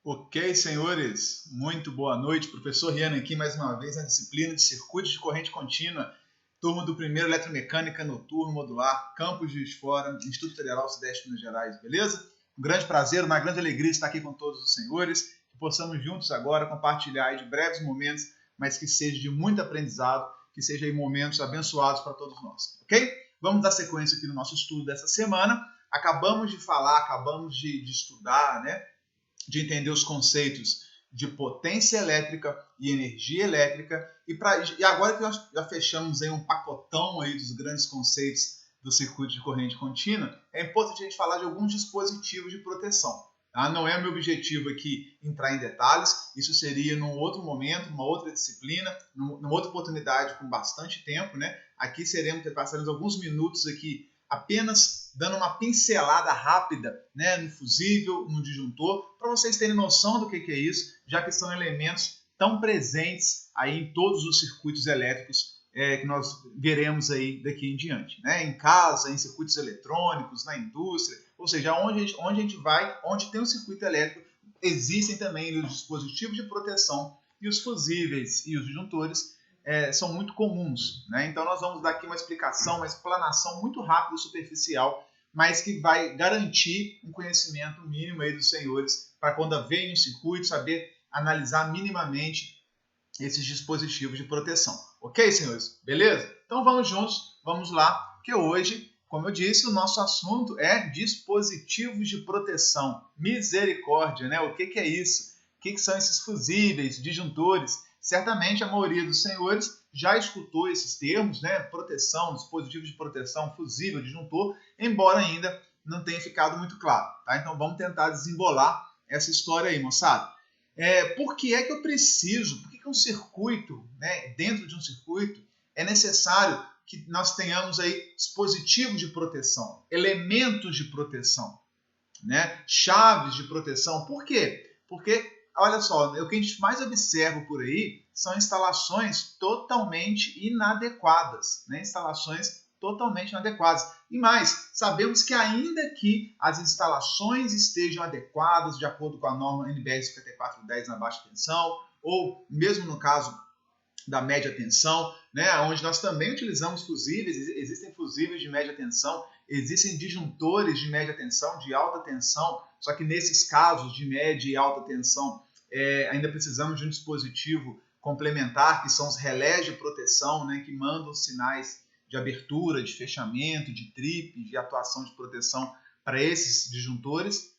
Ok, senhores, muito boa noite. Professor Rian aqui mais uma vez na disciplina de circuitos de corrente contínua, turma do primeiro Eletromecânica Noturno Modular, Campus Juiz de Fora, Instituto Federal Sudeste de Minas Gerais, beleza? Um grande prazer, uma grande alegria estar aqui com todos os senhores, que possamos juntos agora compartilhar aí de breves momentos, mas que seja de muito aprendizado, que sejam aí momentos abençoados para todos nós, ok? Vamos dar sequência aqui no nosso estudo dessa semana. Acabamos de estudar, né? De entender os conceitos de potência elétrica e energia elétrica. E agora que nós já fechamos aí um pacotão aí dos grandes conceitos do circuito de corrente contínua, é importante a gente falar de alguns dispositivos de proteção. Tá? Não é meu objetivo aqui entrar em detalhes, isso seria num outro momento, numa outra disciplina, numa outra oportunidade com bastante tempo, né? Aqui passaremos alguns minutos aqui apenas dando uma pincelada rápida, né, no fusível, no disjuntor, para vocês terem noção do que é isso, já que são elementos tão presentes aí em todos os circuitos elétricos que nós veremos aí daqui em diante, né? Em casa, em circuitos eletrônicos, na indústria, ou seja, onde a gente vai, onde tem um circuito elétrico, existem também os dispositivos de proteção e os fusíveis e os disjuntores são muito comuns, né? Então nós vamos dar aqui uma explicação, uma explanação muito rápida e superficial, mas que vai garantir um conhecimento mínimo aí dos senhores para quando vem um circuito, saber analisar minimamente esses dispositivos de proteção. Ok, senhores? Beleza? Então vamos juntos, vamos lá, porque hoje, como eu disse, o nosso assunto é dispositivos de proteção. Misericórdia, né? O que é isso? O que são esses fusíveis, disjuntores? Certamente a maioria dos senhores já escutou esses termos, né? Proteção, dispositivo de proteção, fusível, disjuntor, embora ainda não tenha ficado muito claro. Tá? Então vamos tentar desembolar essa história aí, moçada. Por que é que eu preciso, por que um circuito, né, dentro de um circuito, é necessário que nós tenhamos aí dispositivos de proteção, elementos de proteção, né, chaves de proteção? Por quê? Porque, olha só, o que a gente mais observa por aí são instalações totalmente inadequadas, né? Instalações totalmente inadequadas. E mais, sabemos que ainda que as instalações estejam adequadas, de acordo com a norma NBR 5410 na baixa tensão, ou mesmo no caso da média tensão, né, onde nós também utilizamos fusíveis, existem fusíveis de média tensão, existem disjuntores de média tensão, de alta tensão, só que nesses casos de média e alta tensão ainda precisamos de um dispositivo complementar, que são os relés de proteção, né, que mandam sinais de abertura, de fechamento, de trip, de atuação de proteção para esses disjuntores,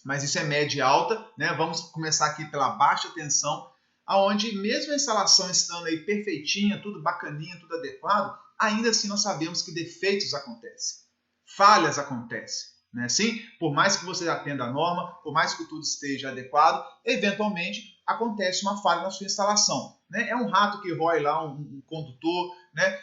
mas isso é média e alta, né? Vamos começar aqui pela baixa tensão, aonde mesmo a instalação estando aí perfeitinha, tudo bacaninha, tudo adequado, ainda assim nós sabemos que defeitos acontecem, falhas acontecem, né? Sim, por mais que você atenda a norma, por mais que tudo esteja adequado, eventualmente acontece uma falha na sua instalação, né? É um rato que rói lá um condutor, né?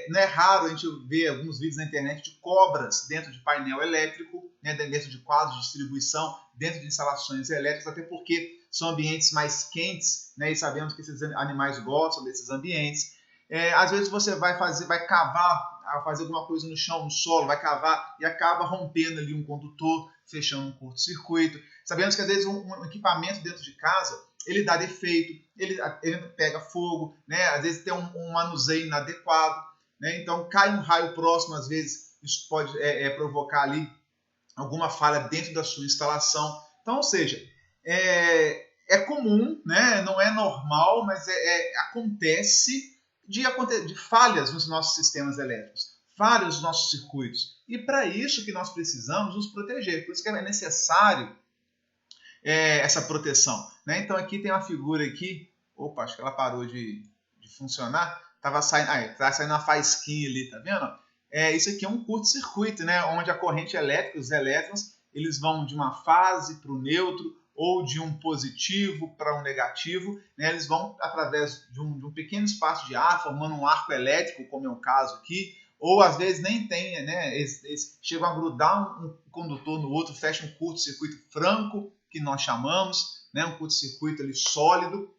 Não é raro a gente ver alguns vídeos na internet de cobras dentro de painel elétrico, né? Dentro de quadros de distribuição, dentro de instalações elétricas, até porque são ambientes mais quentes, né? E sabemos que esses animais gostam desses ambientes. Às vezes você vai cavar, fazer alguma coisa no chão, no solo, vai cavar e acaba rompendo ali um condutor, fechando um curto-circuito. Sabemos que às vezes um equipamento dentro de casa, ele dá defeito, ele pega fogo, né? Às vezes tem um manuseio inadequado, né? Então cai um raio próximo, às vezes isso pode provocar ali alguma falha dentro da sua instalação. Então, ou seja, é comum, né? Não é normal, mas acontece de falhas nos nossos sistemas elétricos, falhas nos nossos circuitos. E para isso que nós precisamos nos proteger, por isso que é necessário essa proteção, né? Então aqui tem uma figura aqui, opa, acho que ela parou de funcionar, tá saindo uma faísquinha ali, tá vendo? Isso aqui é um curto-circuito, né? Onde a corrente elétrica, os elétrons, eles vão de uma fase para o neutro, ou de um positivo para um negativo, né? Eles vão através de um pequeno espaço de ar, formando um arco elétrico, como é o caso aqui, ou às vezes nem tem, né? Eles chegam a grudar um condutor no outro, fecha um curto-circuito franco, que nós chamamos, né? Um curto-circuito ali sólido,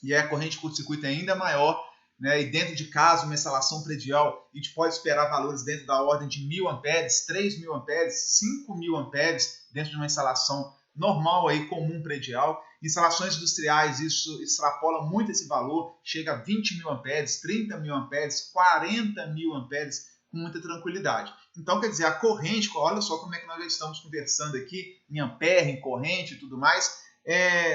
e a corrente de curto-circuito é ainda maior, né? E dentro de casa, uma instalação predial, a gente pode esperar valores dentro da ordem de 1.000 amperes, 3.000 amperes, 5.000 amperes dentro de uma instalação normal aí, comum predial. Instalações industriais, isso extrapola muito esse valor, chega a 20 mil amperes, 30 mil amperes, 40 mil amperes, com muita tranquilidade. Então, quer dizer, a corrente, olha só como é que nós já estamos conversando aqui, em ampere, em corrente e tudo mais,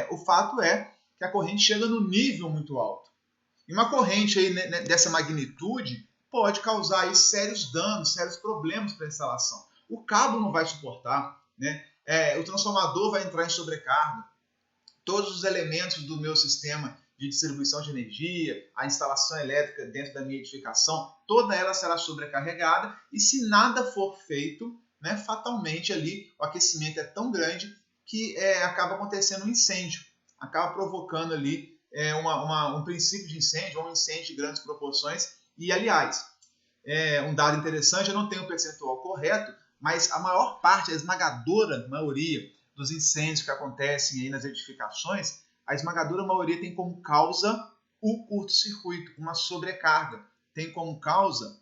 o fato é que a corrente chega no nível muito alto. E uma corrente aí, né, dessa magnitude pode causar aí sérios danos, sérios problemas para a instalação. O cabo não vai suportar, né? O transformador vai entrar em sobrecarga. Todos os elementos do meu sistema de distribuição de energia, a instalação elétrica dentro da minha edificação, toda ela será sobrecarregada e se nada for feito, né, fatalmente ali o aquecimento é tão grande que acaba acontecendo um incêndio, acaba provocando ali um princípio de incêndio ou um incêndio de grandes proporções. E, aliás, um dado interessante, eu não tenho o percentual correto, mas a maior parte, a esmagadora maioria dos incêndios que acontecem aí nas edificações, a esmagadora maioria tem como causa o curto-circuito, uma sobrecarga. Tem como causa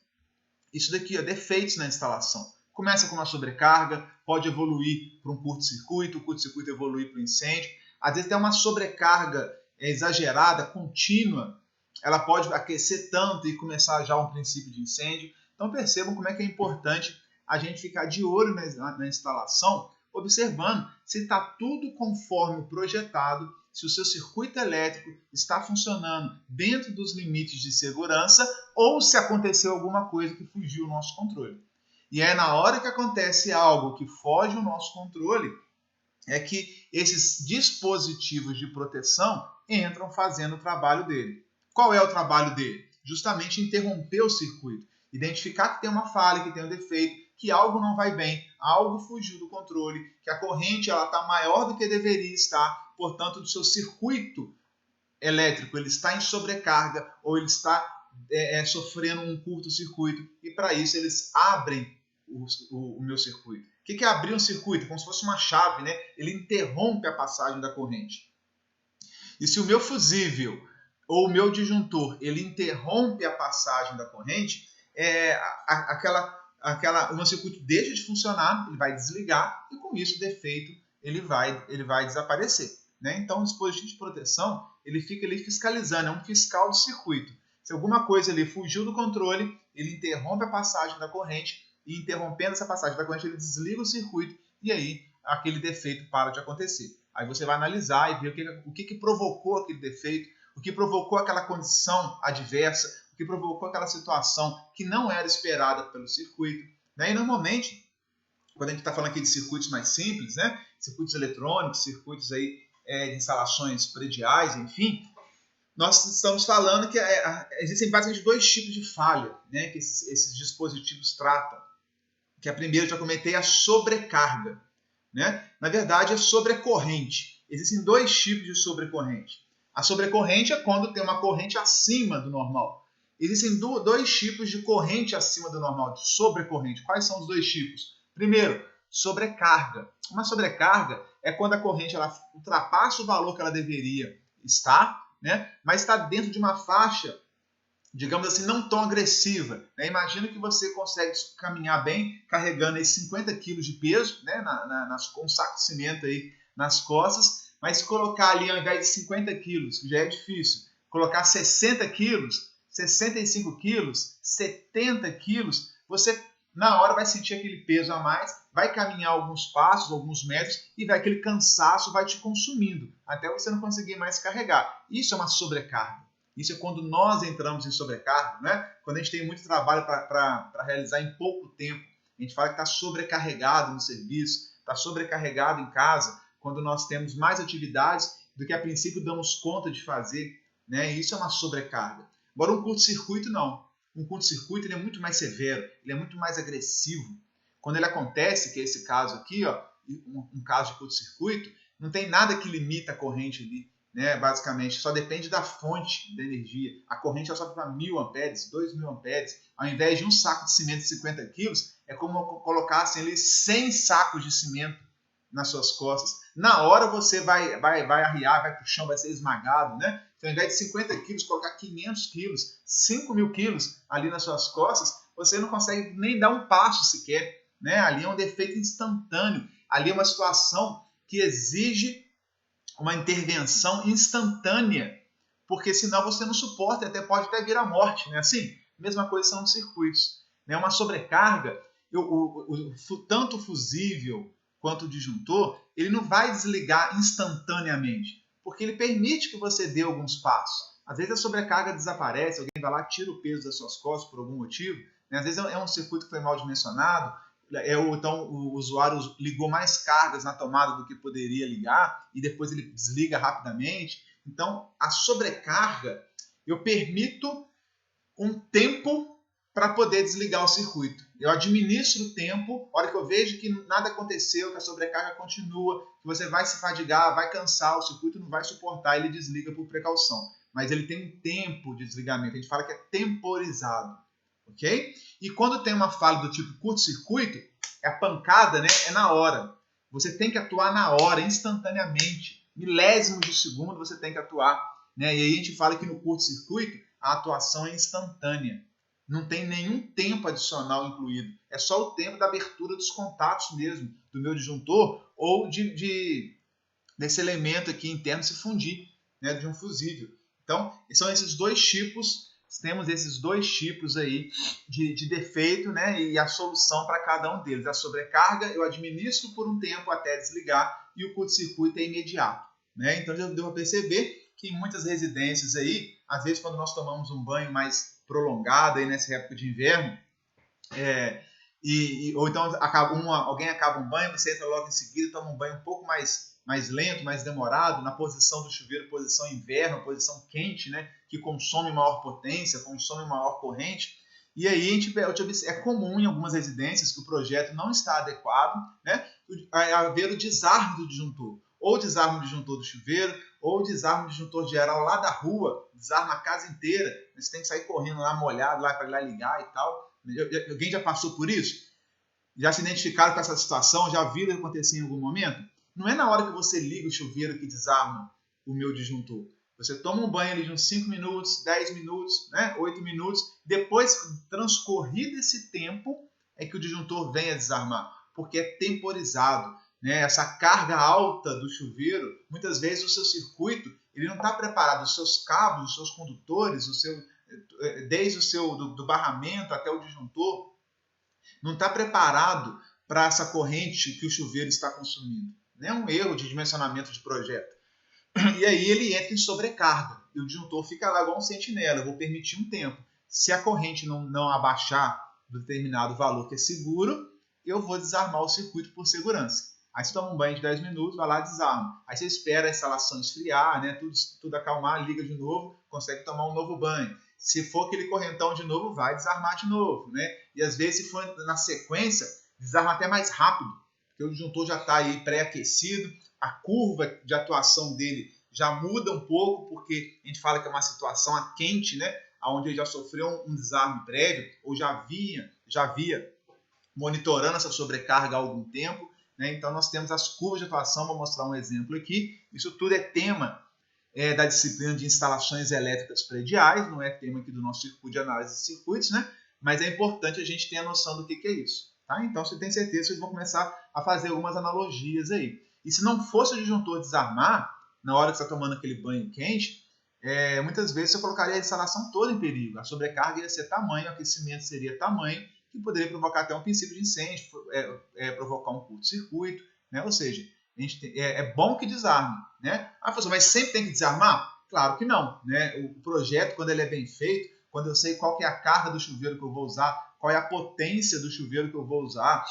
isso daqui, defeitos na instalação. Começa com uma sobrecarga, pode evoluir para um curto-circuito, o curto-circuito evoluir para o incêndio. Às vezes tem uma sobrecarga exagerada, contínua, ela pode aquecer tanto e começar já um princípio de incêndio. Então percebam como é que é importante a gente ficar de olho na instalação, observando se está tudo conforme o projetado, se o seu circuito elétrico está funcionando dentro dos limites de segurança ou se aconteceu alguma coisa que fugiu do nosso controle. E é na hora que acontece algo que foge do nosso controle é que esses dispositivos de proteção entram fazendo o trabalho dele. Qual é o trabalho dele? Justamente interromper o circuito, identificar que tem uma falha, que tem um defeito, que algo não vai bem, algo fugiu do controle, que a corrente está maior do que deveria estar, portanto, o seu circuito elétrico ele está em sobrecarga ou ele está sofrendo um curto-circuito e para isso eles abrem o meu circuito. O que é abrir um circuito? Como se fosse uma chave, né? Ele interrompe a passagem da corrente. E se o meu fusível ou o meu disjuntor ele interrompe a passagem da corrente, o meu circuito deixa de funcionar, ele vai desligar e com isso o defeito ele vai desaparecer. Né? Então o dispositivo de proteção ele fica ali fiscalizando, é um fiscal do circuito. Se alguma coisa ali fugiu do controle, ele interrompe a passagem da corrente e interrompendo essa passagem da corrente ele desliga o circuito e aí aquele defeito para de acontecer. Aí você vai analisar e ver o que provocou aquele defeito, o que provocou aquela condição adversa, o que provocou aquela situação que não era esperada pelo circuito. Né? E normalmente, quando a gente está falando aqui de circuitos mais simples, né? Circuitos eletrônicos, circuitos aí, de instalações prediais, enfim, nós estamos falando que existem basicamente dois tipos de falha, né? Que esses dispositivos tratam. Que a primeira, já comentei, é a sobrecarga. Né? Na verdade, é sobrecorrente. Existem dois tipos de sobrecorrente. A sobrecorrente é quando tem uma corrente acima do normal. Existem dois tipos de corrente acima do normal, de sobrecorrente. Quais são os dois tipos? Primeiro, sobrecarga. Uma sobrecarga é quando a corrente ela ultrapassa o valor que ela deveria estar, né? Mas está dentro de uma faixa, digamos assim, não tão agressiva. Né? Imagina que você consegue caminhar bem carregando aí 50 kg de peso, né? Com um saco de cimento aí nas costas, mas se colocar ali ao invés de 50 quilos, que já é difícil, colocar 60 quilos, 65 quilos, 70 quilos, você na hora vai sentir aquele peso a mais, vai caminhar alguns passos, alguns metros e aquele cansaço vai te consumindo, até você não conseguir mais carregar. Isso é uma sobrecarga. Isso é quando nós entramos em sobrecarga, né? Quando a gente tem muito trabalho para realizar em pouco tempo. A gente fala que está sobrecarregado no serviço, está sobrecarregado em casa, quando nós temos mais atividades do que a princípio damos conta de fazer. Né? Isso é uma sobrecarga. Agora, um curto-circuito não. Um curto-circuito ele é muito mais severo, ele é muito mais agressivo. Quando ele acontece, que é esse caso aqui, ó, um caso de curto-circuito, não tem nada que limita a corrente ali. Né, basicamente, só depende da fonte da energia. A corrente sobe para 1.000 amperes, 2.000 amperes. Ao invés de um saco de cimento de 50 quilos, é como colocassem ali 100 sacos de cimento nas suas costas. Na hora você vai arriar, vai para o chão, vai ser esmagado. Né? Então, ao invés de 50 quilos, colocar 500 quilos, 5.000 quilos ali nas suas costas, você não consegue nem dar um passo sequer. Né? Ali é um defeito instantâneo. Ali é uma situação que exige uma intervenção instantânea, porque senão você não suporta, até pode até vir a morte, né? Assim, mesma coisa são os circuitos, né? Uma sobrecarga, tanto o fusível quanto o disjuntor, ele não vai desligar instantaneamente, porque ele permite que você dê alguns passos. Às vezes a sobrecarga desaparece, alguém vai lá, tira o peso das suas costas por algum motivo, né? Às vezes é um circuito que foi mal dimensionado, então o usuário ligou mais cargas na tomada do que poderia ligar e depois ele desliga rapidamente. Então, a sobrecarga, eu permito um tempo para poder desligar o circuito. Eu administro o tempo, a hora que eu vejo que nada aconteceu, que a sobrecarga continua, que você vai se fadigar, vai cansar, o circuito não vai suportar, ele desliga por precaução. Mas ele tem um tempo de desligamento, a gente fala que é temporizado. Ok? E quando tem uma falha do tipo curto-circuito, a pancada, né, é na hora. Você tem que atuar na hora, instantaneamente. Milésimos de segundo você tem que atuar. Né? E aí a gente fala que no curto-circuito a atuação é instantânea. Não tem nenhum tempo adicional incluído. É só o tempo da abertura dos contatos mesmo, do meu disjuntor ou desse elemento aqui interno se fundir, né, de um fusível. Então, são esses dois tipos, temos esses dois tipos aí de defeito, né, e a solução para cada um deles. A sobrecarga eu administro por um tempo até desligar e o curto-circuito é imediato. Né? Então, já deu para perceber que em muitas residências aí, às vezes quando nós tomamos um banho mais prolongado aí nessa época de inverno, ou então alguém acaba um banho, você entra logo em seguida, toma um banho um pouco mais lento, mais demorado, na posição do chuveiro, posição inverno, posição quente, né, que consome maior potência, consome maior corrente. E aí é comum em algumas residências que o projeto não está adequado, né, haver o desarme do disjuntor. Ou desarma o disjuntor do chuveiro, ou desarma o disjuntor geral lá da rua, desarma a casa inteira. Você tem que sair correndo lá molhado lá para ir lá ligar e tal. Alguém já passou por isso? Já se identificaram com essa situação? Já viram acontecer em algum momento? Não é na hora que você liga o chuveiro que desarma o meu disjuntor. Você toma um banho ali de uns 5 minutos, 10 minutos, né, 8 minutos. Depois, transcorrido esse tempo, é que o disjuntor vem a desarmar, porque é temporizado. Né? Essa carga alta do chuveiro, muitas vezes o seu circuito ele não está preparado, os seus cabos, os seus condutores, desde o seu do barramento até o disjuntor, não está preparado para essa corrente que o chuveiro está consumindo. É um erro de dimensionamento de projeto. E aí ele entra em sobrecarga. E o disjuntor fica lá igual um sentinela. Eu vou permitir um tempo. Se a corrente não abaixar do determinado valor que é seguro, eu vou desarmar o circuito por segurança. Aí você toma um banho de 10 minutos, vai lá e desarma. Aí você espera a instalação esfriar, né, tudo acalmar, liga de novo, consegue tomar um novo banho. Se for aquele correntão de novo, vai desarmar de novo. Né? E às vezes, se for na sequência, desarma até mais rápido, porque o disjuntor já está aí pré-aquecido, a curva de atuação dele já muda um pouco, porque a gente fala que é uma situação a quente, né? Onde ele já sofreu um desarme prévio, ou já via monitorando essa sobrecarga há algum tempo. Né? Então, nós temos as curvas de atuação, vou mostrar um exemplo aqui. Isso tudo é tema da disciplina de instalações elétricas prediais, não é tema aqui do nosso circuito de análise de circuitos, né? Mas é importante a gente ter a noção do que é isso. Tá? Então, você tem certeza que vocês vão começar a fazer algumas analogias aí. E se não fosse o disjuntor desarmar, na hora que você está tomando aquele banho quente, muitas vezes você colocaria a instalação toda em perigo. A sobrecarga ia ser tamanho, o aquecimento seria tamanho, que poderia provocar até um princípio de incêndio, provocar um curto-circuito. Né? Ou seja, é bom que desarme. Né? Professor, mas sempre tem que desarmar? Claro que não. Né? O projeto, quando ele é bem feito, quando eu sei qual que é a carga do chuveiro que eu vou usar, qual é a potência do chuveiro que eu vou usar,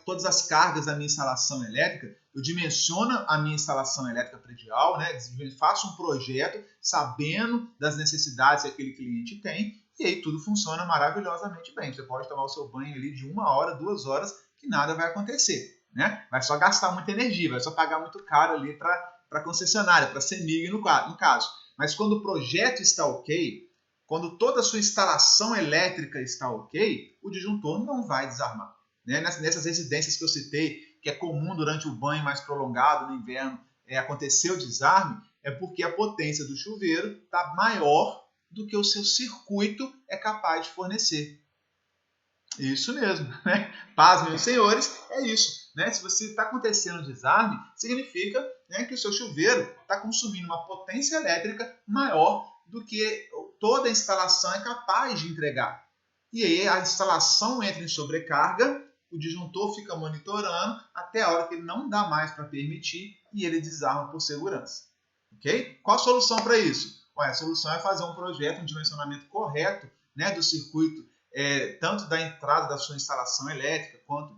todas as cargas da minha instalação elétrica, eu dimensiono a minha instalação elétrica predial, né? Faço um projeto sabendo das necessidades que aquele cliente tem, e aí tudo funciona maravilhosamente bem. Você pode tomar o seu banho ali de 1 hora, 2 horas, que nada vai acontecer. Né? Vai só gastar muita energia, vai só pagar muito caro ali para a concessionária, para a CEMIG no caso. Mas quando o projeto está ok, quando toda a sua instalação elétrica está ok, o disjuntor não vai desarmar. Né? Nessas residências que eu citei, que é comum durante o banho mais prolongado no inverno acontecer o desarme, é porque a potência do chuveiro está maior do que o seu circuito é capaz de fornecer. Isso mesmo, né? Pasmem os senhores, é isso. Né? Se você está acontecendo desarme, significa, né, que o seu chuveiro está consumindo uma potência elétrica maior do que toda a instalação é capaz de entregar. E aí a instalação entra em sobrecarga, o disjuntor fica monitorando até a hora que ele não dá mais para permitir e ele desarma por segurança. Ok? Qual a solução para isso? Ué, a solução é fazer um projeto, um dimensionamento correto, né, do circuito, tanto da entrada da sua instalação elétrica quanto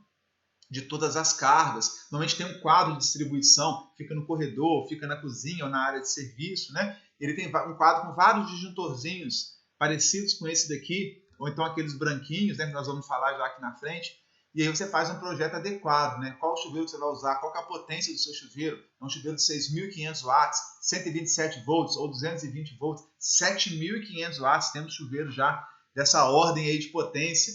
de todas as cargas. Normalmente tem um quadro de distribuição, fica no corredor, fica na cozinha ou na área de serviço, né? Ele tem um quadro com vários disjuntorzinhos parecidos com esse daqui, ou então aqueles branquinhos, né, que nós vamos falar já aqui na frente. E aí você faz um projeto adequado, né? Qual chuveiro que você vai usar, qual que é a potência do seu chuveiro. É um chuveiro de 6.500 watts, 127 volts ou 220 volts, 7.500 watts, temos chuveiro já dessa ordem aí de potência.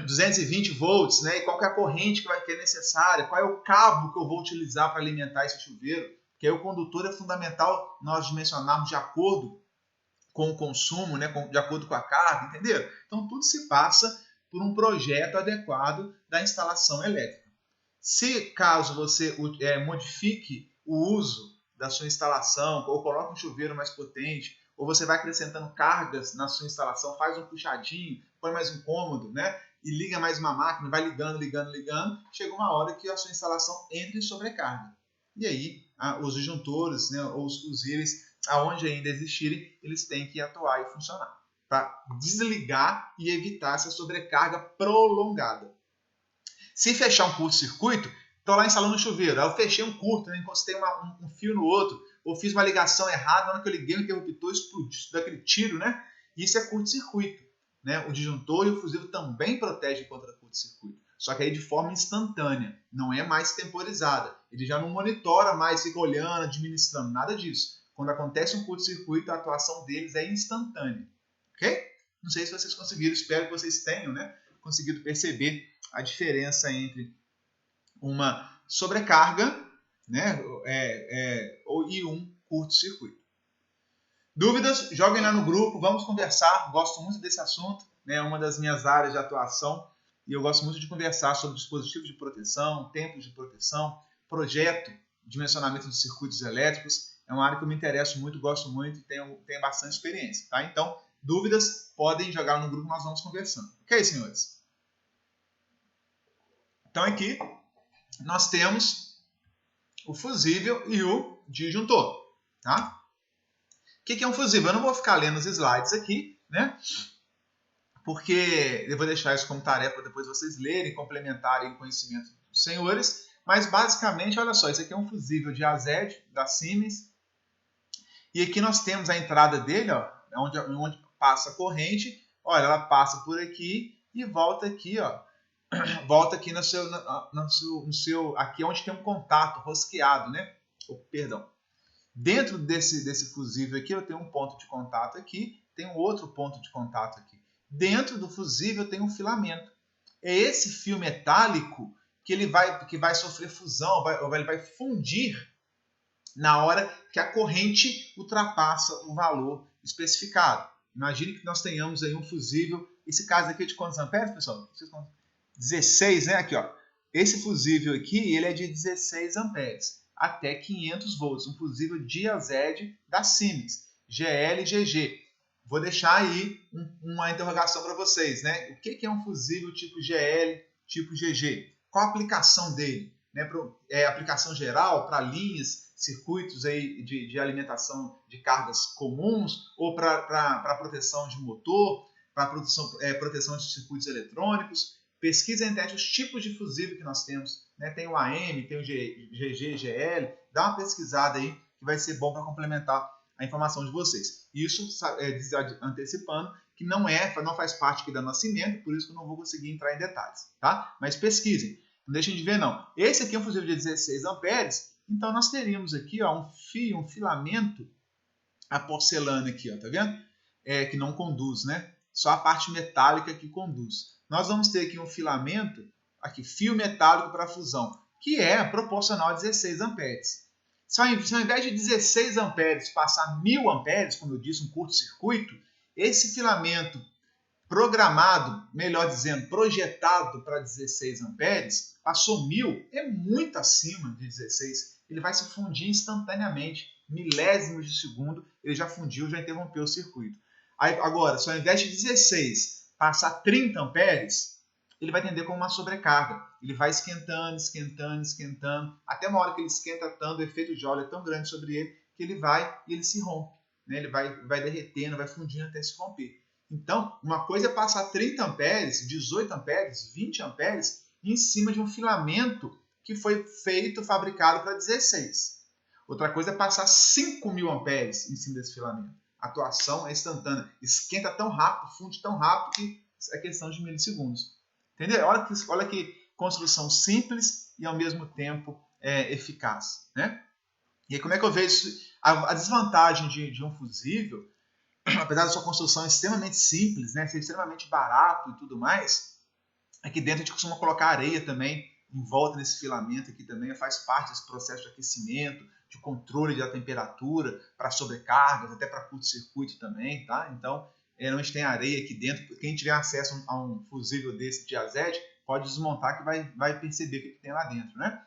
220 volts, né? E qual que é a corrente que é necessária, qual é o cabo que eu vou utilizar para alimentar esse chuveiro, que aí o condutor é fundamental nós dimensionarmos de acordo com o consumo, né? De acordo com a carga, entenderam? Então tudo se passa por um projeto adequado da instalação elétrica. Se caso você modifique o uso da sua instalação, ou coloque um chuveiro mais potente, ou você vai acrescentando cargas na sua instalação, faz um puxadinho, põe mais um cômodo, né? E liga mais uma máquina, vai ligando, chega uma hora que a sua instalação entra em sobrecarga. E aí, os disjuntores, né, ou os fusíveis, aonde ainda existirem, eles têm que atuar e funcionar para desligar e evitar essa sobrecarga prolongada. Se fechar um curto-circuito, estou lá instalando um chuveiro, aí eu fechei um curto, né, encostei um fio no outro, ou fiz uma ligação errada, na hora que eu liguei o interruptor explodiu, daquele tiro, né? Isso é curto-circuito. Né? O disjuntor e o fusível também protegem contra curto-circuito, só que aí de forma instantânea, não é mais temporizada. Ele já não monitora mais, fica olhando, administrando, nada disso. Quando acontece um curto-circuito, a atuação deles é instantânea. Ok? Não sei se vocês conseguiram, espero que vocês tenham, né, conseguido perceber a diferença entre uma sobrecarga, né, e um curto-circuito. Dúvidas? Joguem lá no grupo, vamos conversar. Gosto muito desse assunto, né, é uma das minhas áreas de atuação e eu gosto muito de conversar sobre dispositivos de proteção, tempos de proteção, projeto, dimensionamento de circuitos elétricos. É uma área que eu me interesso muito, gosto muito e tenho bastante experiência. Tá? Então, dúvidas, podem jogar no grupo, nós vamos conversando. Ok, senhores? Então, aqui nós temos o fusível e o disjuntor. Tá? O que é um fusível? Eu não vou ficar lendo os slides aqui, né? Porque eu vou deixar isso como tarefa para depois vocês lerem, complementarem o conhecimento dos senhores. Mas, basicamente, olha só, isso aqui é um fusível de AZ, da Siemens. E aqui nós temos a entrada dele, ó, onde passa a corrente. Olha, ela passa por aqui e volta aqui, ó. Volta aqui no seu, aqui onde tem um contato rosqueado, né? Perdão. Dentro desse fusível aqui, eu tenho um ponto de contato aqui, tem um outro ponto de contato aqui. Dentro do fusível tem um filamento. É esse fio metálico que vai sofrer fusão, ele vai fundir na hora que a corrente ultrapassa o valor especificado. Imagine que nós tenhamos aí um fusível, esse caso aqui é de quantos amperes, pessoal? 16, né? Aqui, ó. Esse fusível aqui, ele é de 16 amperes, até 500 volts, um fusível Diazed da Siemens, GL/GG. Vou deixar aí uma interrogação para vocês, né? O que é um fusível tipo GL, tipo GG? Qual a aplicação dele? Né? Aplicação geral para linhas, circuitos aí de alimentação de cargas comuns, ou para proteção de motor, para proteção de circuitos eletrônicos? Pesquisa entre os tipos de fusível que nós temos. Né? Tem o AM, tem o GG, GL. Dá uma pesquisada aí que vai ser bom para complementar a informação de vocês. Isso antecipando que não faz parte aqui da Nascimento, por isso que eu não vou conseguir entrar em detalhes. Tá? Mas pesquisem. Não deixem de ver, não. Esse aqui é um fusível de 16 amperes. Então, nós teríamos aqui, ó, um filamento, a porcelana aqui, ó, tá vendo? Que não conduz, né? Só a parte metálica que conduz. Nós vamos ter aqui um filamento, aqui, fio metálico para fusão, que é proporcional a 16 amperes. Se ao invés de 16 amperes passar 1000 amperes, como eu disse, um curto-circuito, esse filamento Programado, melhor dizendo, projetado para 16 amperes, passou 1000, é muito acima de 16. Ele vai se fundir instantaneamente, milésimos de segundo, ele já fundiu, já interrompeu o circuito. Aí, agora, se ao invés de 16 passar 30 amperes, ele vai entender como uma sobrecarga. Ele vai esquentando, esquentando, esquentando, até uma hora que ele esquenta tanto, o efeito Joule é tão grande sobre ele, que ele vai e ele se rompe. Né? Ele vai derretendo, vai fundindo até se romper. Então, uma coisa é passar 30 amperes, 18 amperes, 20 amperes em cima de um filamento que foi feito, fabricado para 16. Outra coisa é passar 5.000 amperes em cima desse filamento. A atuação é instantânea. Esquenta tão rápido, funde tão rápido que é questão de milissegundos. Entendeu? Olha que construção simples e ao mesmo tempo eficaz. Né? E aí, como é que eu vejo isso? A desvantagem de um fusível, apesar da sua construção extremamente simples, né, ser extremamente barato e tudo mais, aqui dentro a gente costuma colocar areia também em volta desse filamento aqui também, faz parte desse processo de aquecimento, de controle da temperatura, para sobrecargas, até para curto-circuito também, tá? Então, a gente tem areia aqui dentro, quem tiver acesso a um fusível desse de azete, pode desmontar que vai perceber o que tem lá dentro, né?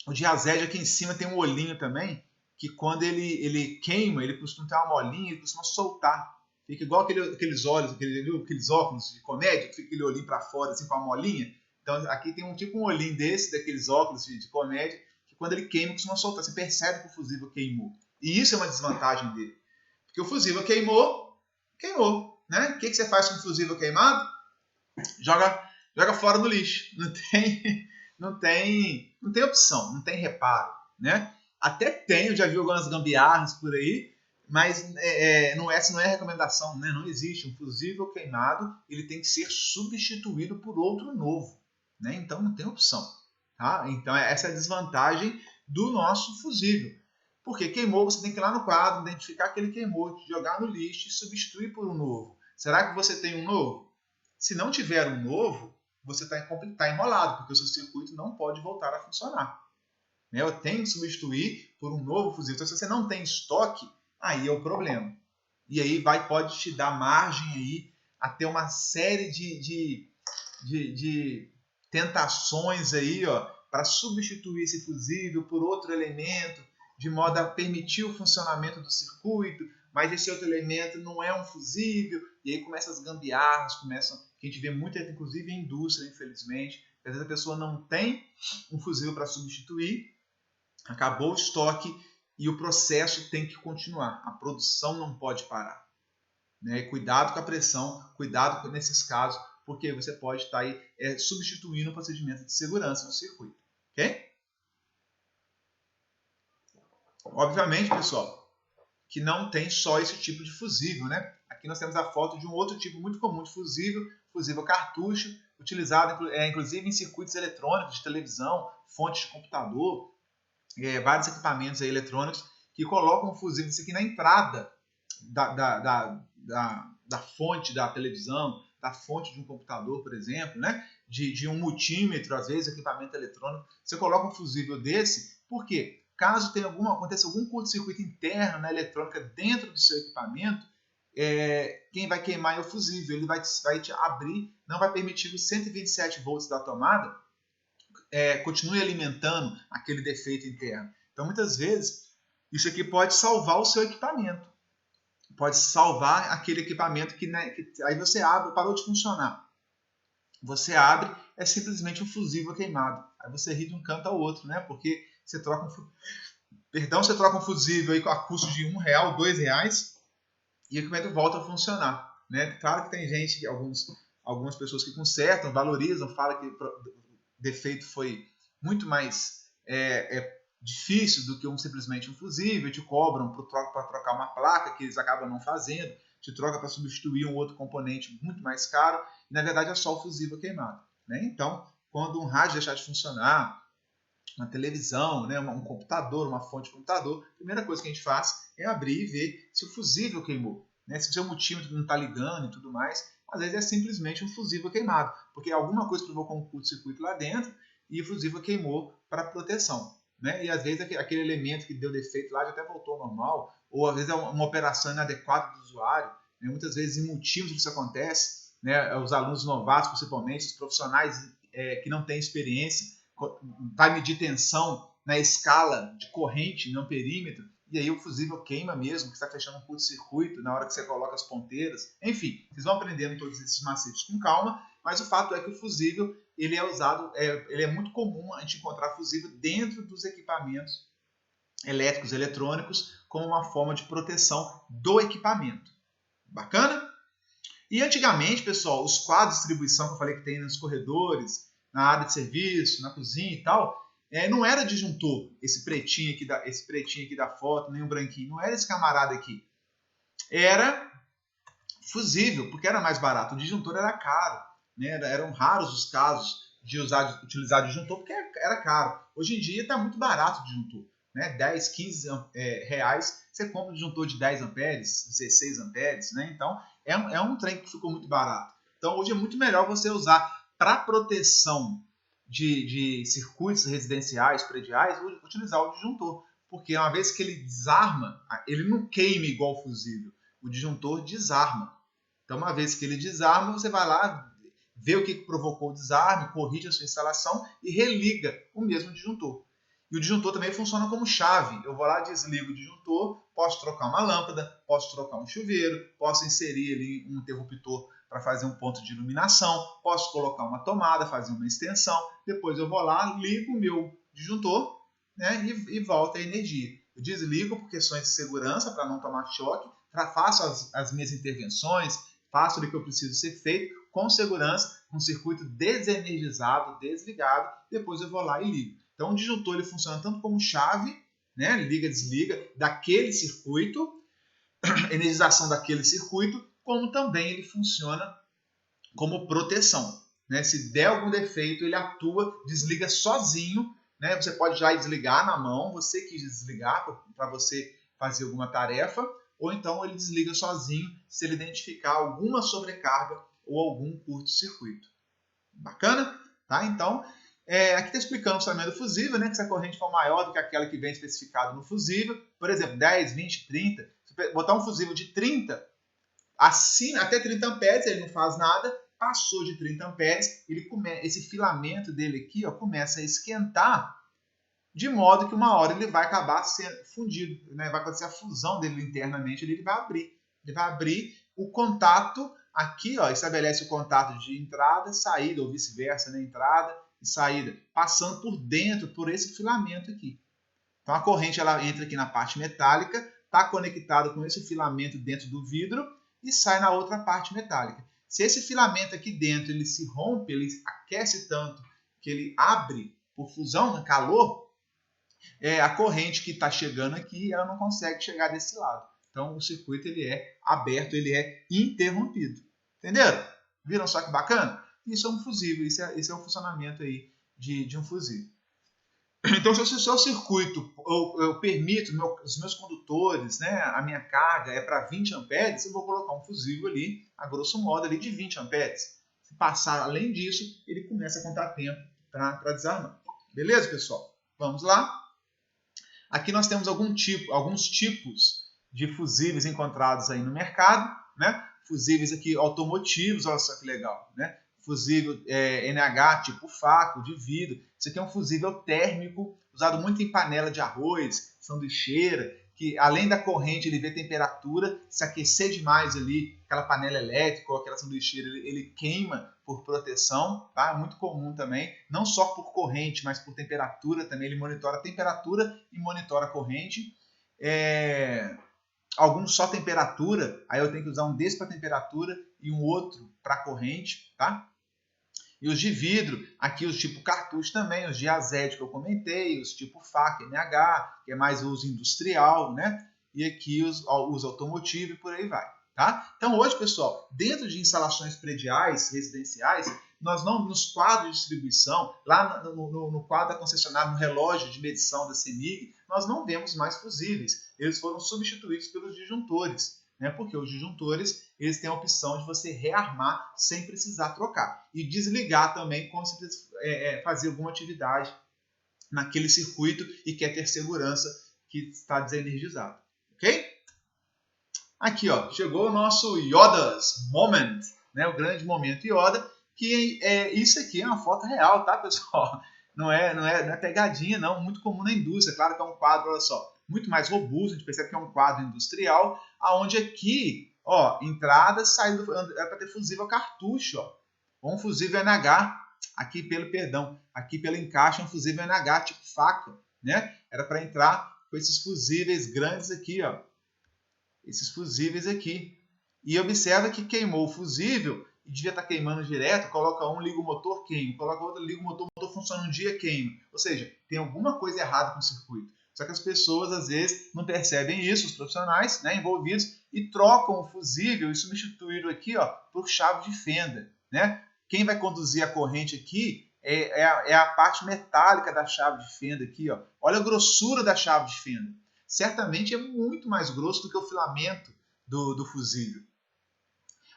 O diazede aqui em cima tem um olhinho também, que quando ele queima, ele costuma ter uma molinha, ele costuma soltar. Fica igual aqueles óculos de comédia, que fica aquele olhinho para fora, assim, com a molinha. Então aqui tem um olhinho desse, daqueles óculos de comédia, que quando ele queima, costuma soltar. Você percebe que o fusível queimou. E isso é uma desvantagem dele. Porque o fusível queimou. Né? O que você faz com o fusível queimado? Joga fora no lixo. Não tem opção, não tem reparo, né? Até tem, eu já vi algumas gambiarras por aí, mas essa não é a recomendação, né? Não existe um fusível queimado, ele tem que ser substituído por outro novo, né? Então não tem opção, tá? Então essa é a desvantagem do nosso fusível. Porque queimou, você tem que ir lá no quadro, identificar que ele queimou, jogar no lixo e substituir por um novo. Será que você tem um novo? Se não tiver um novo, você está enrolado, porque o seu circuito não pode voltar a funcionar. Eu tenho que substituir por um novo fusível. Então, se você não tem estoque, aí é o problema. E aí pode te dar margem aí a ter uma série de tentações aí, para substituir esse fusível por outro elemento, de modo a permitir o funcionamento do circuito, mas esse outro elemento não é um fusível, e aí começam as gambiarras, que a gente vê muito, inclusive em indústria, infelizmente. Às vezes a pessoa não tem um fusível para substituir, acabou o estoque e o processo tem que continuar. A produção não pode parar. Né? Cuidado com a pressão, cuidado nesses casos, porque você pode estar aí substituindo o procedimento de segurança no circuito. Ok? Obviamente, pessoal, que não tem só esse tipo de fusível, né? Aqui nós temos a foto de um outro tipo muito comum de fusível cartucho, utilizado inclusive em circuitos eletrônicos, de televisão, fontes de computador, vários equipamentos aí eletrônicos que colocam um fusível aqui na entrada da fonte da televisão, da fonte de um computador, por exemplo, né? de um multímetro, às vezes, equipamento eletrônico. Você coloca um fusível desse, por quê? Caso aconteça algum curto-circuito interno na eletrônica dentro do seu equipamento, quem vai queimar é o fusível. Ele vai te abrir, não vai permitir que os 127 volts da tomada continue alimentando aquele defeito interno. Então, muitas vezes, isso aqui pode salvar o seu equipamento. Pode salvar aquele equipamento que aí você abre, parou de funcionar. Você abre, é simplesmente um fusível queimado. Aí você ri de um canto ao outro, né? Porque você troca um fusível aí a custo de R$1, R$2, e o equipamento volta a funcionar. Né? Claro que tem gente, algumas pessoas que consertam, valorizam, falam que o defeito foi muito mais difícil do que simplesmente um fusível, te cobram para trocar uma placa, que eles acabam não fazendo, te troca para substituir um outro componente muito mais caro, e na verdade é só o fusível queimado. Né? Então, quando um rádio deixar de funcionar, uma televisão, né, um computador, uma fonte de computador, a primeira coisa que a gente faz é abrir e ver se o fusível queimou. Né? Se o seu multímetro não está ligando e tudo mais, às vezes é simplesmente um fusível queimado, porque alguma coisa provocou um curto-circuito lá dentro e o fusível queimou para proteção. Né? E às vezes aquele elemento que deu defeito lá já até voltou ao normal, ou às vezes é uma operação inadequada do usuário, né? Muitas vezes, em motivos que isso acontece, né? Os alunos novatos, principalmente, os profissionais que não têm experiência, vai medir tensão na escala de corrente, no perímetro, e aí o fusível queima mesmo, que está fechando um curto-circuito na hora que você coloca as ponteiras. Enfim, vocês vão aprendendo todos esses macetes com calma, mas o fato é que o fusível ele é usado, ele é muito comum a gente encontrar fusível dentro dos equipamentos elétricos, eletrônicos, como uma forma de proteção do equipamento. Bacana? E antigamente, pessoal, os quadros de distribuição que eu falei que tem nos corredores, na área de serviço, na cozinha e tal, não era disjuntor, esse pretinho aqui da foto, nem o branquinho, não era esse camarada aqui. Era fusível, porque era mais barato. O disjuntor era caro, né? Eram raros os casos de utilizar disjuntor, porque era caro. Hoje em dia está muito barato o disjuntor. Né? 10, 15 reais, você compra um disjuntor de 10 amperes, 16 amperes, né? Então é um trem que ficou muito barato. Então hoje é muito melhor você usar para proteção de circuitos residenciais, prediais, utilizar o disjuntor. Porque uma vez que ele desarma, ele não queima igual o fusível. O disjuntor desarma. Então uma vez que ele desarma, você vai lá, vê o que provocou o desarme, corrige a sua instalação e religa o mesmo disjuntor. E o disjuntor também funciona como chave. Eu vou lá, desligo o disjuntor, posso trocar uma lâmpada, posso trocar um chuveiro, posso inserir ali um interruptor para fazer um ponto de iluminação, posso colocar uma tomada, fazer uma extensão, depois eu vou lá, ligo o meu disjuntor, né, e volta a energia. Eu desligo por questões de segurança, para não tomar choque, faço as minhas intervenções, faço o que eu preciso ser feito com segurança, com um circuito desenergizado, desligado, depois eu vou lá e ligo. Então, o disjuntor ele funciona tanto como chave, né, liga, desliga, daquele circuito, energização daquele circuito, como também ele funciona como proteção. Né? Se der algum defeito, ele atua, desliga sozinho. Né? Você pode já desligar na mão, você quis desligar para você fazer alguma tarefa, ou então ele desliga sozinho se ele identificar alguma sobrecarga ou algum curto-circuito. Bacana? Tá? Então, aqui está explicando o funcionamento do fusível, né? Que se a corrente for maior do que aquela que vem especificada no fusível, por exemplo, 10, 20, 30, se botar um fusível de 30, acima, até 30 amperes, ele não faz nada, passou de 30 amperes, esse filamento dele aqui começa a esquentar, de modo que uma hora ele vai acabar sendo fundido, né? Vai acontecer a fusão dele internamente, ele vai abrir o contato aqui, estabelece o contato de entrada, saída, ou vice-versa, né? Entrada e saída, passando por dentro, por esse filamento aqui. Então a corrente ela entra aqui na parte metálica, está conectada com esse filamento dentro do vidro e sai na outra parte metálica. Se esse filamento aqui dentro ele se rompe, ele aquece tanto que ele abre por fusão, calor, a corrente que está chegando aqui ela não consegue chegar desse lado. Então o circuito ele é aberto, ele é interrompido. Entenderam? Viram só que bacana? Isso é um fusível, esse é o funcionamento aí de um fusível. Então, se o seu circuito, eu permito os meus condutores, né, a minha carga é para 20 amperes, eu vou colocar um fusível ali, a grosso modo, ali de 20 amperes. Se passar além disso, ele começa a contar tempo para desarmar. Beleza, pessoal? Vamos lá. Aqui nós temos alguns tipos de fusíveis encontrados aí no mercado, né? Fusíveis aqui automotivos, olha só que legal, né? Fusível NH tipo faco, de vidro. Isso aqui é um fusível térmico, usado muito em panela de arroz, sanduicheira, que além da corrente ele vê temperatura, se aquecer demais ali, aquela panela elétrica ou aquela sanduicheira, ele queima por proteção, tá? É muito comum também, não só por corrente, mas por temperatura também, ele monitora a temperatura e monitora a corrente. Alguns só temperatura, aí eu tenho que usar um desse para temperatura e um outro para corrente, tá? E os de vidro, aqui os tipo cartucho também, os de azédio que eu comentei, os tipo faca, NH, que é mais uso industrial, né? E aqui os uso automotivo e por aí vai, tá? Então hoje, pessoal, dentro de instalações prediais, residenciais, nós não, nos quadros de distribuição, lá no quadro da concessionária, no relógio de medição da CEMIG, nós não vemos mais fusíveis. Eles foram substituídos pelos disjuntores. Né? Porque os disjuntores eles têm a opção de você rearmar sem precisar trocar. E desligar também quando você precisa fazer alguma atividade naquele circuito e quer ter segurança que está desenergizado. Ok? Aqui, ó, chegou o nosso Yoda's Moment, né? O grande momento Yoda, que isso aqui é uma foto real, tá, pessoal? Não é pegadinha, não. Muito comum na indústria. Claro que é um quadro, olha só, muito mais robusto. A gente percebe que é um quadro industrial, aonde aqui, ó, entrada, saída, era para ter fusível cartucho, ó. Ou um fusível NH, aqui pelo encaixe, um fusível NH, tipo faca, né? Era para entrar com esses fusíveis grandes aqui, ó. Esses fusíveis aqui. E observa que queimou o fusível e devia estar queimando direto, coloca um, liga o motor, queima. Coloca outro, liga o motor funciona um dia, queima. Ou seja, tem alguma coisa errada com o circuito. Só que as pessoas, às vezes, não percebem isso, os profissionais, né, envolvidos, e trocam o fusível e substituíram aqui, ó, por chave de fenda, né? Quem vai conduzir a corrente aqui é a parte metálica da chave de fenda aqui, ó. Olha a grossura da chave de fenda. Certamente é muito mais grosso do que o filamento do fusível.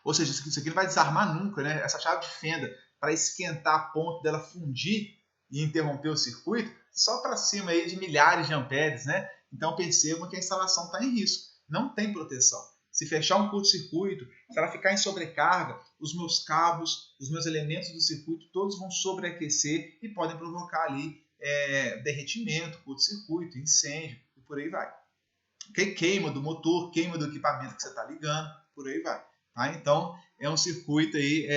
Ou seja, isso aqui não vai desarmar nunca, né? Essa chave de fenda, para esquentar a ponto dela fundir e interromper o circuito, só para cima aí de milhares de amperes, né? Então percebam que a instalação está em risco. Não tem proteção. Se fechar um curto-circuito, se ela ficar em sobrecarga, os meus cabos, os meus elementos do circuito, todos vão sobreaquecer e podem provocar ali derretimento, curto-circuito, incêndio e por aí vai. Queima do motor, queima do equipamento que você está ligando, por aí vai. Tá? Então, é um circuito aí,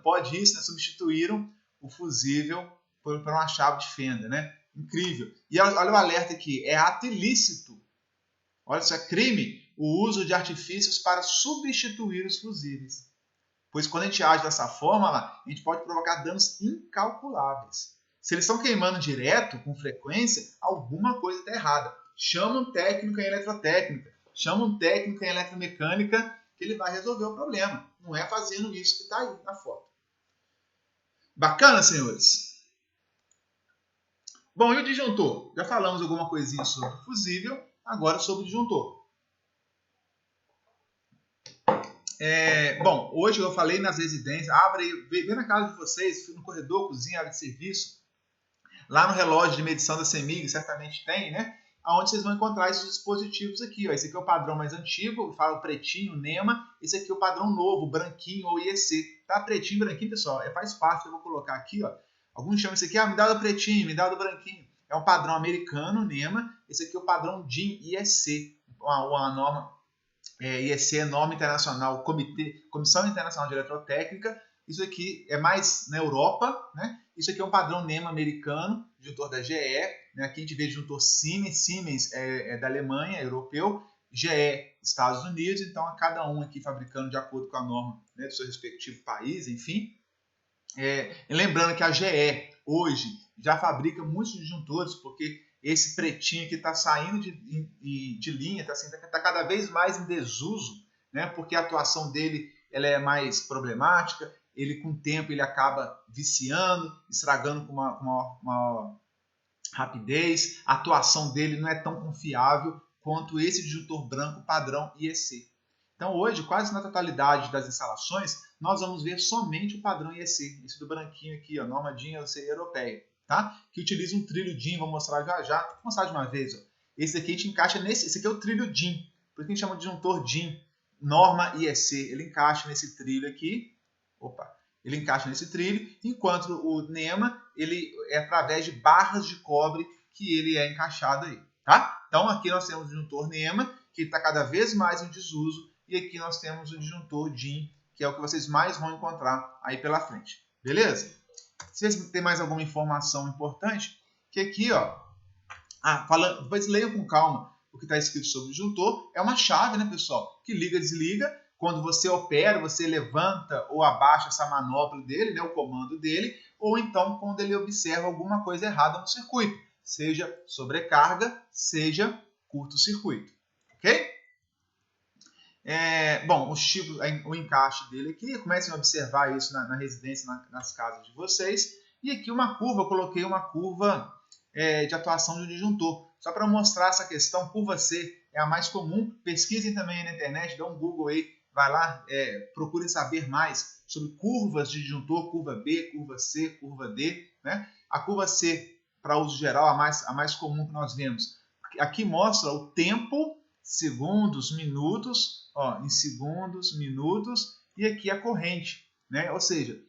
pode isso, né? Substituíram o fusível por uma chave de fenda, né? Incrível. E olha o alerta aqui, é ato ilícito. Olha, isso é crime, o uso de artifícios para substituir os fusíveis. Pois quando a gente age dessa forma, a gente pode provocar danos incalculáveis. Se eles estão queimando direto, com frequência, alguma coisa está errada. Chama um técnico em eletrotécnica, chama um técnico em eletromecânica, que ele vai resolver o problema. Não é fazendo isso que está aí na foto. Bacana, senhores? Bom, e o disjuntor? Já falamos alguma coisinha sobre o fusível, agora sobre o disjuntor. Bom, hoje eu falei nas residências, vê na casa de vocês, no corredor, cozinha, área de serviço, lá no relógio de medição da CEMIG, certamente tem, né? Onde vocês vão encontrar esses dispositivos aqui, ó. Esse aqui é o padrão mais antigo, fala o pretinho, NEMA. Esse aqui é o padrão novo, branquinho ou IEC. Tá? Pretinho, branquinho, pessoal, faz parte, eu vou colocar aqui, ó. Alguns chamam isso aqui, me dá do pretinho, me dá do branquinho. É um padrão americano, NEMA. Esse aqui é o padrão DIN IEC, uma norma, IEC é norma internacional, Comissão Internacional de Eletrotécnica. Isso aqui é mais na Europa, né? Isso aqui é um padrão NEMA americano, disjuntor da GE, né? Aqui a gente vê disjuntor Siemens é da Alemanha, é europeu, GE, Estados Unidos, então a cada um aqui fabricando de acordo com a norma, né, do seu respectivo país, enfim. Lembrando que a GE hoje já fabrica muitos disjuntores, porque esse pretinho que está saindo de linha, está cada vez mais em desuso, né, porque a atuação dele ela é mais problemática, ele com o tempo ele acaba viciando, estragando com uma rapidez, a atuação dele não é tão confiável quanto esse disjuntor branco padrão IEC. Então hoje, quase na totalidade das instalações, nós vamos ver somente o padrão IEC, esse do branquinho aqui, ó, norma DIN IEC europeia, tá? Que utiliza um trilho DIN, vou mostrar já, vou mostrar de uma vez, ó. Esse aqui a gente encaixa esse aqui é o trilho DIN, por isso que a gente chama de disjuntor DIN, norma IEC, ele encaixa nesse trilho aqui, ele encaixa nesse trilho, enquanto o NEMA, ele é através de barras de cobre que ele é encaixado aí, tá? Então aqui nós temos o disjuntor NEMA, que está cada vez mais em desuso, e aqui nós temos o disjuntor DIN, que é o que vocês mais vão encontrar aí pela frente, beleza? Se vocês têm mais alguma informação importante, que aqui, ó, depois leiam com calma o que está escrito sobre o disjuntor, é uma chave, né, pessoal, que liga e desliga. Quando você opera, você levanta ou abaixa essa manopla dele, né, o comando dele, ou então quando ele observa alguma coisa errada no circuito, seja sobrecarga, seja curto-circuito, ok? Bom, o encaixe dele aqui, comecem a observar isso na residência, nas casas de vocês. E aqui uma curva, eu coloquei uma curva de atuação de um disjuntor, só para mostrar essa questão. Curva C é a mais comum, pesquisem também aí na internet, dá um Google aí, vai lá, procurem saber mais sobre curvas de disjuntor, curva B, curva C, curva D, né? A curva C, para uso geral, a mais comum que nós vemos. Aqui mostra o tempo segundos, minutos, ó, em segundos, minutos, e aqui a corrente, né? Ou seja,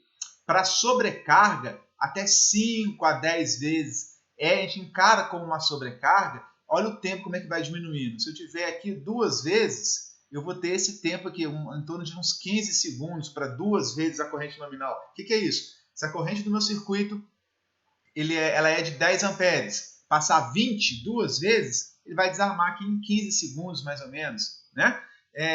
para sobrecarga, até 5 a 10 vezes, a gente encara como uma sobrecarga. Olha o tempo como é que vai diminuindo. Se eu tiver aqui 2 vezes, eu vou ter esse tempo aqui, em torno de uns 15 segundos para 2 vezes a corrente nominal. O que é isso? Se a corrente do meu circuito ela é de 10 amperes, passar 20 2 vezes, ele vai desarmar aqui em 15 segundos, mais ou menos, né?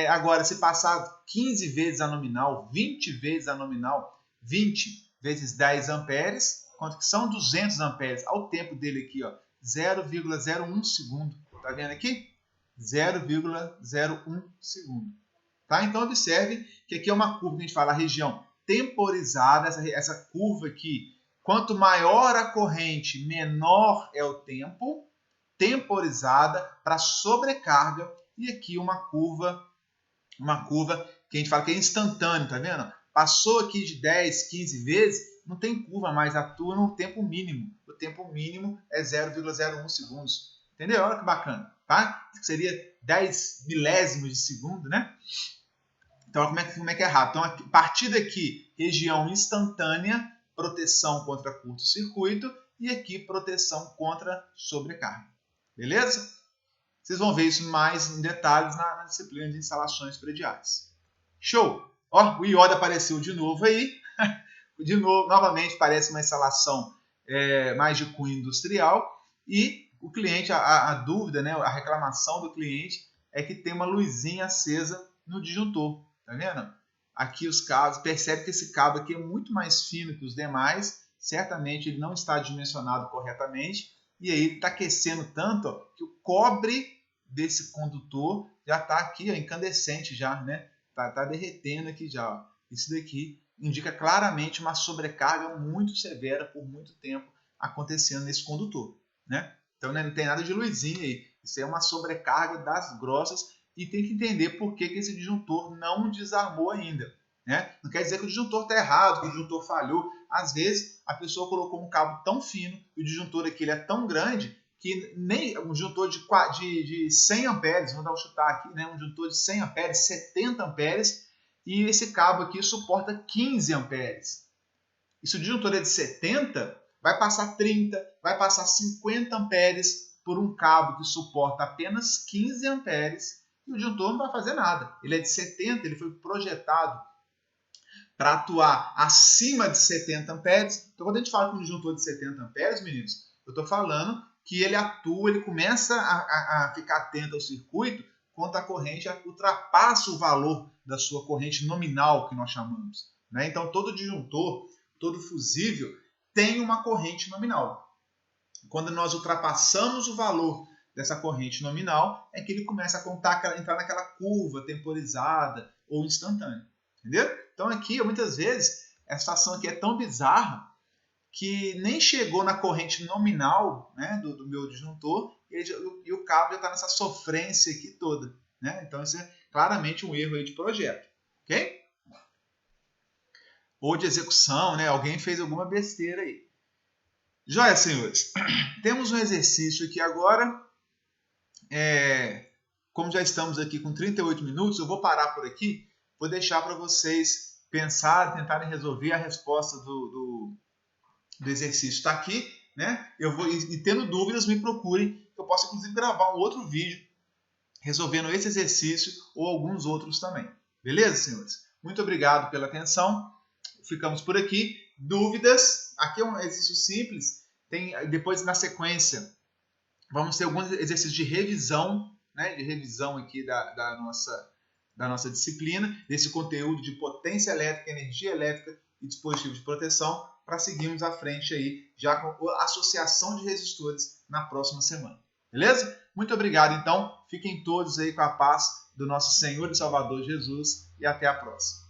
Agora, se passar 15 vezes a nominal, 20 vezes a nominal, 20 vezes 10 amperes, quanto que são? 200 amperes. Olha o tempo dele aqui, ó, 0,01 segundo. Tá vendo aqui? 0,01 segundo. Tá? Então, observe que aqui é uma curva que a gente fala a região temporizada, essa curva aqui. Quanto maior a corrente, menor é o tempo, temporizada para sobrecarga. E aqui uma curva que a gente fala que é instantânea, tá vendo? Passou aqui de 10, 15 vezes, não tem curva mais, atua no tempo mínimo. O tempo mínimo é 0,01 segundos. Entendeu? Olha que bacana, tá? Seria 10 milésimos de segundo, né? Então, como é que é rápido? Então, a partir daqui, região instantânea, proteção contra curto-circuito, e aqui proteção contra sobrecarga. Beleza? Vocês vão ver isso mais em detalhes na disciplina de instalações prediais. Show! Ó, o iodo apareceu de novo aí. De novo, novamente, parece uma instalação mais de cunho industrial. E o cliente, a dúvida, né, a reclamação do cliente é que tem uma luzinha acesa no disjuntor. Tá vendo? Aqui os cabos, percebe que esse cabo aqui é muito mais fino que os demais. Certamente ele não está dimensionado corretamente. E aí está aquecendo tanto, ó, que o cobre desse condutor já está aqui, ó, incandescente já, né? Tá derretendo aqui já. Ó. Isso daqui indica claramente uma sobrecarga muito severa por muito tempo acontecendo nesse condutor, né? Então não tem nada de luzinha aí. Isso é uma sobrecarga das grossas e tem que entender por que esse disjuntor não desarmou ainda, né? Não quer dizer que o disjuntor está errado, que o disjuntor falhou. Às vezes a pessoa colocou um cabo tão fino e o disjuntor aqui ele é tão grande que nem um disjuntor de 100 amperes, vamos dar um chutar aqui, né? Um disjuntor de 100 amperes, 70 amperes, e esse cabo aqui suporta 15 amperes. E se o disjuntor é de 70, vai passar 30, vai passar 50 amperes por um cabo que suporta apenas 15 amperes, e o disjuntor não vai fazer nada. Ele é de 70, ele foi projetado para atuar acima de 70 amperes. Então, quando a gente fala com um disjuntor de 70 amperes, meninos, eu estou falando que ele atua, ele começa a ficar atento ao circuito quando a corrente ultrapassa o valor da sua corrente nominal, que nós chamamos. Né? Então, todo disjuntor, todo fusível, tem uma corrente nominal. Quando nós ultrapassamos o valor dessa corrente nominal, é que ele começa a entrar naquela curva temporizada ou instantânea. Entendeu? Então, aqui, muitas vezes, a situação aqui é tão bizarra que nem chegou na corrente nominal, né, do meu disjuntor e o cabo já está nessa sofrência aqui toda. Né? Então, isso é claramente um erro aí de projeto. Ok? Ou de execução, né? Alguém fez alguma besteira aí. Joia, senhores. Temos um exercício aqui agora. Como já estamos aqui com 38 minutos, eu vou parar por aqui. Vou deixar para vocês pensarem, tentarem resolver a resposta do exercício. Está aqui, né? E tendo dúvidas, me procurem. Eu posso, inclusive, gravar um outro vídeo resolvendo esse exercício ou alguns outros também. Beleza, senhores? Muito obrigado pela atenção. Ficamos por aqui. Dúvidas? Aqui é um exercício simples. Depois, na sequência, vamos ter alguns exercícios de revisão, né? De revisão aqui da nossa disciplina, desse conteúdo de potência elétrica, energia elétrica e dispositivos de proteção, para seguirmos à frente aí, já com a associação de resistores na próxima semana. Beleza? Muito obrigado, então. Fiquem todos aí com a paz do nosso Senhor e Salvador Jesus e até a próxima.